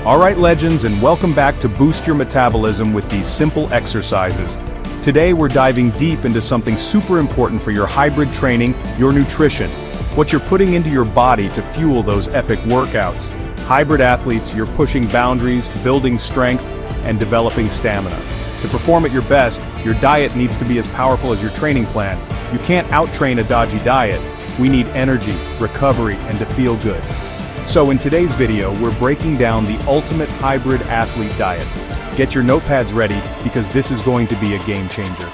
Alright legends, and welcome back to boost your metabolism with these simple exercises. Today we're diving deep into something super important for your hybrid training, your nutrition. What you're putting into your body to fuel those epic workouts. Hybrid athletes, you're pushing boundaries, building strength, and developing stamina. To perform at your best, your diet needs to be as powerful as your training plan. You can't out-train a dodgy diet. We need energy, recovery, and to feel good. So in today's video, we're breaking down the ultimate hybrid athlete diet. Get your notepads ready, because this is going to be a game changer.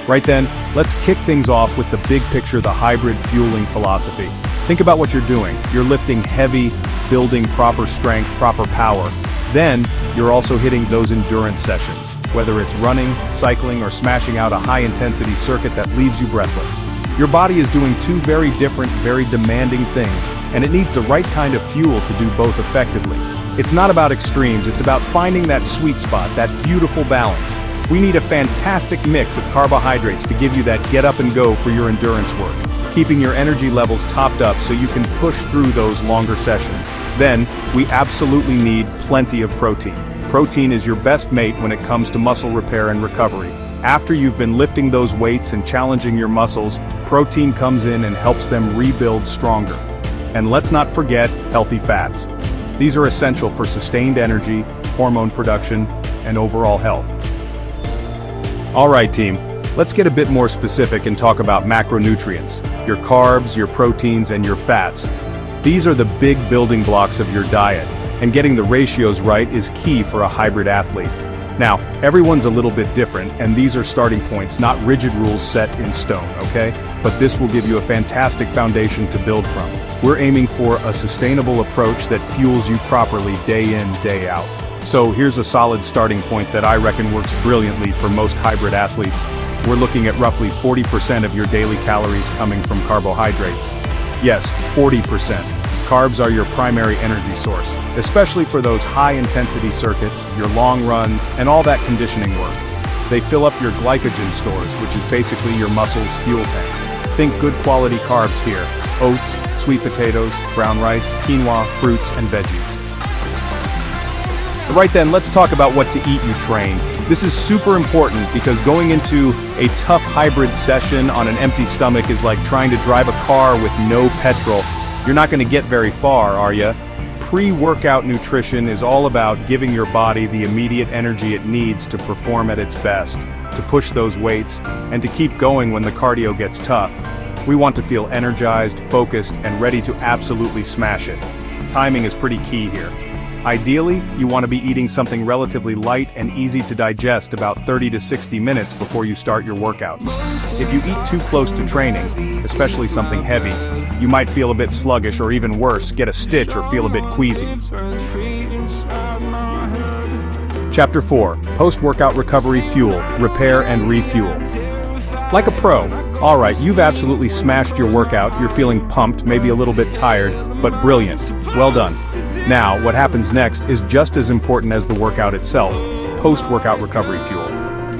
Right then, let's kick things off with the big picture, the hybrid fueling philosophy. Think about what you're doing. You're lifting heavy, building proper strength, proper power. Then, you're also hitting those endurance sessions, whether it's running, cycling, or smashing out a high-intensity circuit that leaves you breathless. Your body is doing two very different, very demanding things, and it needs the right kind of fuel to do both effectively. It's not about extremes, it's about finding that sweet spot, that beautiful balance. We need a fantastic mix of carbohydrates to give you that get up and go for your endurance work, keeping your energy levels topped up so you can push through those longer sessions. Then, we absolutely need plenty of protein. Protein is your best mate when it comes to muscle repair and recovery. After you've been lifting those weights and challenging your muscles, protein comes in and helps them rebuild stronger. And let's not forget healthy fats. These are essential for sustained energy, hormone production, and overall health. Alright team, let's get a bit more specific and talk about macronutrients, your carbs, your proteins, and your fats. These are the big building blocks of your diet, and getting the ratios right is key for a hybrid athlete. Now, everyone's a little bit different, and these are starting points, not rigid rules set in stone, okay? But this will give you a fantastic foundation to build from. We're aiming for a sustainable approach that fuels you properly day in, day out. So here's a solid starting point that I reckon works brilliantly for most hybrid athletes. We're looking at roughly 40% of your daily calories coming from carbohydrates. Yes, 40%. Carbs are your primary energy source, especially for those high-intensity circuits, your long runs, and all that conditioning work. They fill up your glycogen stores, which is basically your muscles' fuel tank. Think good quality carbs here: oats, sweet potatoes, brown rice, quinoa, fruits, and veggies. Right then, let's talk about what to eat you train. This is super important because going into a tough hybrid session on an empty stomach is like trying to drive a car with no petrol. You're not going to get very far, are you? Pre-workout nutrition is all about giving your body the immediate energy it needs to perform at its best, to push those weights, and to keep going when the cardio gets tough. We want to feel energized, focused, and ready to absolutely smash it. Timing is pretty key here. Ideally, you want to be eating something relatively light and easy to digest about 30 to 60 minutes before you start your workout. If you eat too close to training, especially something heavy, you might feel a bit sluggish, or even worse, get a stitch or feel a bit queasy. Chapter 4, Post-Workout Recovery Fuel, Repair and Refuel. Like a pro. Alright, you've absolutely smashed your workout, you're feeling pumped, maybe a little bit tired, but brilliant. Well done. Now, what happens next is just as important as the workout itself: post-workout recovery fuel.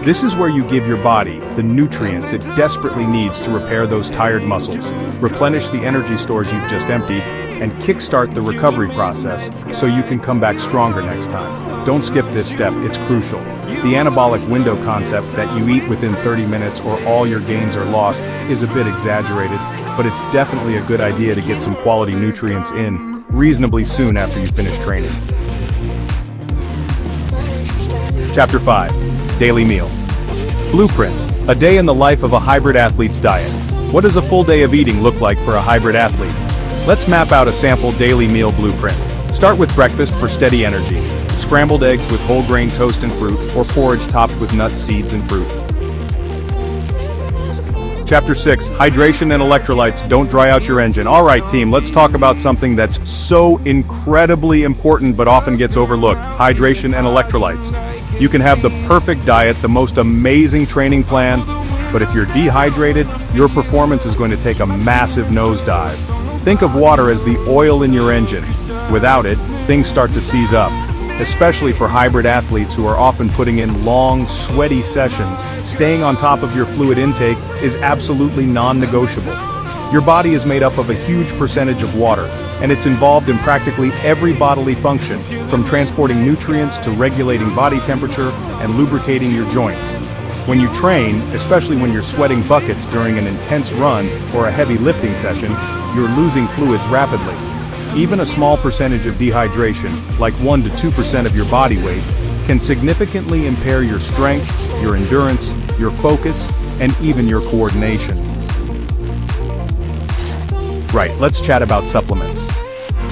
This is where you give your body the nutrients it desperately needs to repair those tired muscles, replenish the energy stores you've just emptied, and kickstart the recovery process so you can come back stronger next time. Don't skip this step, it's crucial. The anabolic window concept that you eat within 30 minutes or all your gains are lost is a bit exaggerated, but it's definitely a good idea to get some quality nutrients in reasonably soon after you finish training. Chapter 5, Daily Meal. Blueprint, a day in the life of a hybrid athlete's diet. What does a full day of eating look like for a hybrid athlete? Let's map out a sample daily meal blueprint. Start with breakfast for steady energy. Scrambled eggs with whole grain toast and fruit, or porridge topped with nuts, seeds, and fruit. Chapter 6, Hydration and Electrolytes, Don't Dry Out Your Engine. Alright team, let's talk about something that's so incredibly important but often gets overlooked: hydration and electrolytes. You can have the perfect diet, the most amazing training plan, but if you're dehydrated, your performance is going to take a massive nosedive. Think of water as the oil in your engine. Without it, things start to seize up. Especially for hybrid athletes who are often putting in long, sweaty sessions, staying on top of your fluid intake is absolutely non-negotiable. Your body is made up of a huge percentage of water, and it's involved in practically every bodily function, from transporting nutrients to regulating body temperature and lubricating your joints. When you train, especially when you're sweating buckets during an intense run or a heavy lifting session, you're losing fluids rapidly. Even a small percentage of dehydration, like 1 to 2% of your body weight, can significantly impair your strength, your endurance, your focus, and even your coordination. Right, let's chat about supplements.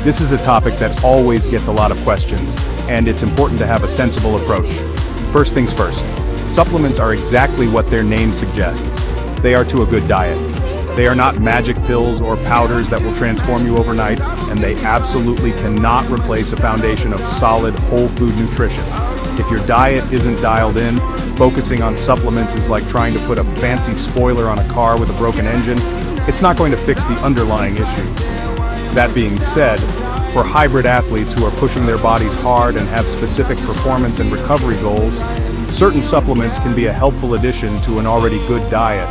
This is a topic that always gets a lot of questions, and it's important to have a sensible approach. First things first, supplements are exactly what their name suggests. They are to a good diet. They are not magic pills or powders that will transform you overnight, and they absolutely cannot replace a foundation of solid, whole food nutrition. If your diet isn't dialed in, focusing on supplements is like trying to put a fancy spoiler on a car with a broken engine. It's not going to fix the underlying issue. That being said, for hybrid athletes who are pushing their bodies hard and have specific performance and recovery goals, certain supplements can be a helpful addition to an already good diet.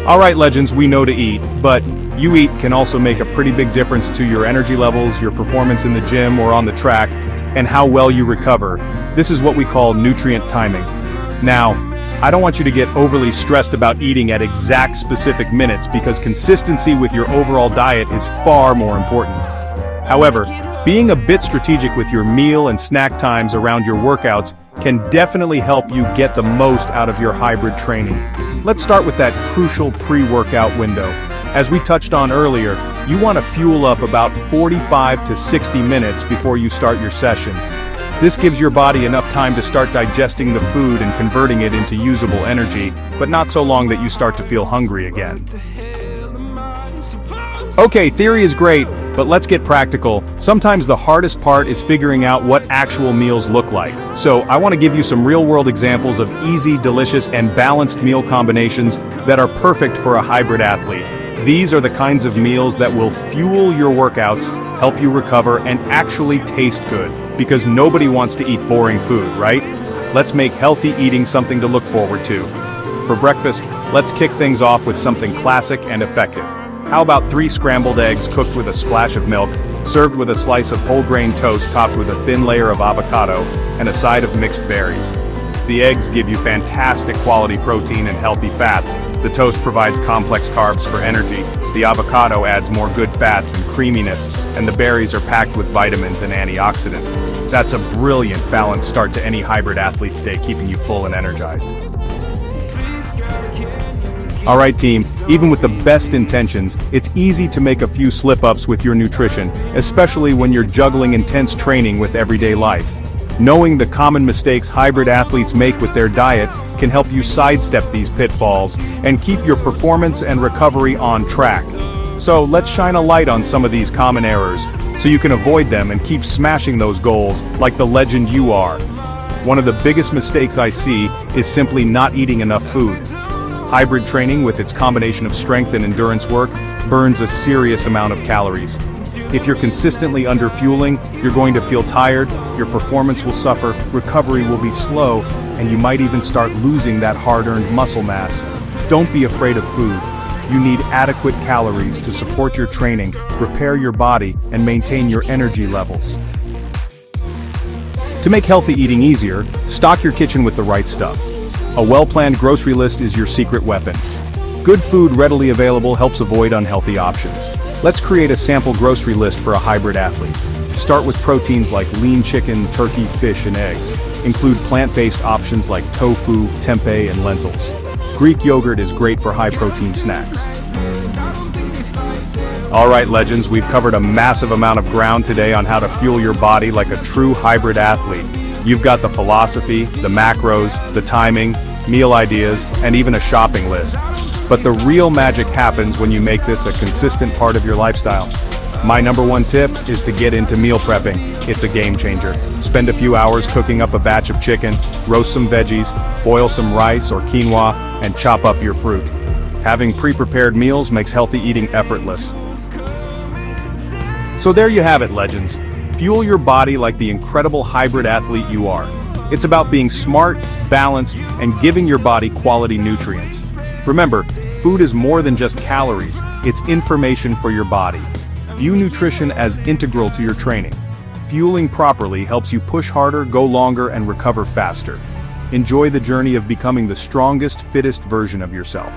Alright legends, we know to eat, but you eat can also make a pretty big difference to your energy levels, your performance in the gym or on the track, and how well you recover. This is what we call nutrient timing. Now, I don't want you to get overly stressed about eating at exact specific minutes because consistency with your overall diet is far more important. However, being a bit strategic with your meal and snack times around your workouts can definitely help you get the most out of your hybrid training. Let's start with that crucial pre-workout window. As we touched on earlier, you want to fuel up about 45 to 60 minutes before you start your session. This gives your body enough time to start digesting the food and converting it into usable energy, but not so long that you start to feel hungry again. Okay, theory is great, but let's get practical. Sometimes the hardest part is figuring out what actual meals look like. So I want to give you some real-world examples of easy, delicious, and balanced meal combinations that are perfect for a hybrid athlete. These are the kinds of meals that will fuel your workouts, help you recover, and actually taste good, because nobody wants to eat boring food, right? Let's make healthy eating something to look forward to. For breakfast, let's kick things off with something classic and effective. How about 3 scrambled eggs cooked with a splash of milk, served with a slice of whole grain toast topped with a thin layer of avocado, and a side of mixed berries. The eggs give you fantastic quality protein and healthy fats. The toast provides complex carbs for energy. The avocado adds more good fats and creaminess, and the berries are packed with vitamins and antioxidants. That's a brilliant, balanced start to any hybrid athlete's day, keeping you full and energized. Alright team, even with the best intentions, it's easy to make a few slip-ups with your nutrition, especially when you're juggling intense training with everyday life. Knowing the common mistakes hybrid athletes make with their diet can help you sidestep these pitfalls and keep your performance and recovery on track. So let's shine a light on some of these common errors, so you can avoid them and keep smashing those goals like the legend you are. One of the biggest mistakes I see is simply not eating enough food. Hybrid training, with its combination of strength and endurance work, burns a serious amount of calories. If you're consistently under-fueling, you're going to feel tired, your performance will suffer, recovery will be slow, and you might even start losing that hard-earned muscle mass. Don't be afraid of food. You need adequate calories to support your training, repair your body, and maintain your energy levels. To make healthy eating easier, stock your kitchen with the right stuff. A well-planned grocery list is your secret weapon. Good food readily available helps avoid unhealthy options. Let's create a sample grocery list for a hybrid athlete. Start with proteins like lean chicken, turkey, fish, and eggs. Include plant-based options like tofu, tempeh, and lentils. Greek yogurt is great for high-protein snacks. Alright legends, we've covered a massive amount of ground today on how to fuel your body like a true hybrid athlete. You've got the philosophy, the macros, the timing, meal ideas, and even a shopping list. But the real magic happens when you make this a consistent part of your lifestyle. My #1 tip is to get into meal prepping. It's a game changer. Spend a few hours cooking up a batch of chicken, roast some veggies, boil some rice or quinoa, and chop up your fruit. Having pre-prepared meals makes healthy eating effortless. So there you have it, legends. Fuel your body like the incredible hybrid athlete you are. It's about being smart, balanced, and giving your body quality nutrients. Remember, Food is more than just calories, it's information for your body. View nutrition as integral to your training. Fueling properly helps you push harder, go longer, and recover faster. Enjoy the journey of becoming the strongest, fittest version of yourself.